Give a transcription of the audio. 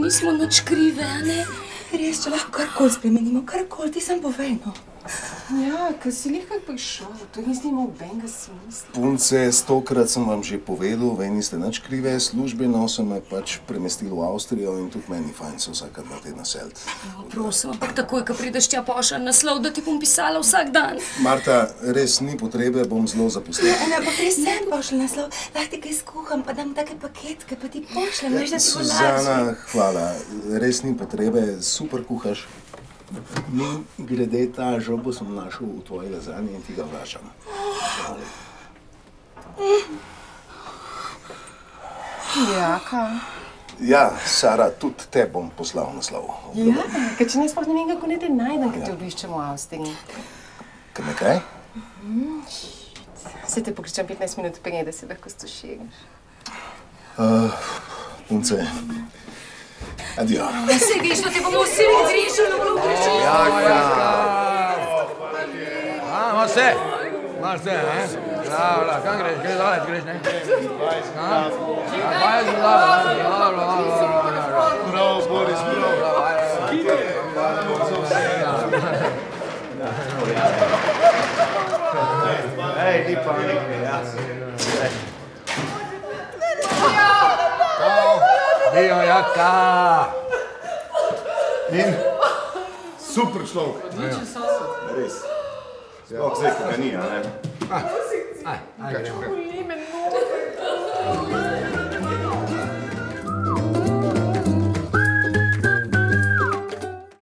nismo nič krive, a ne? Res, če lahko karkoli spremenimo, karkoli, ti sem povej, no. Ja, ker si lihkak prišel, to nisi imel benga smisla. Punce, 100-krat sem vam že povedal, vi niste nič krive, službeno sem me pač premestil v Avstrijo in tudi meni fajn se vsaka 2 tedna selt. Prosim, ampak takoj, ko prideš tja, pošljem naslov, da ti bom pisala vsak dan. Marta, res ni potrebe, bom zelo zaposlila. Ampak res sem pošljem naslov, lahko ti kaj skuham, pa dam take paketke, pa ti pošljem, veš, da ti bo lažje. Suzana, hvala, res ni potrebe, super kuhaš. Glede ta žobo sem našel v tvoji lazanji in ti ga vračam. Jaka? Ja, Sara, tudi te bom poslal naslov. Ja, ker če ne sploh ne vem, kako ne te najdem, ker te obiščem v Avstriji. Kaj me kaj? Se te pokličem 15 minut prej, da se lahko stoširaš. Punce, adijo. Saj veš, da te bomo vsi odrešili, obrobiščili. Imaš vse? Imaš vse, ne? Bravo, kam greš? Greš daleč, greš, ne? 20, Bravo, Boris, bravo. Ej, ni panike, ja. Dio, jaka! In super človek. Res. Sploh zdaj, ko ga ni, a ne? Aj, gremo. Boli me noge.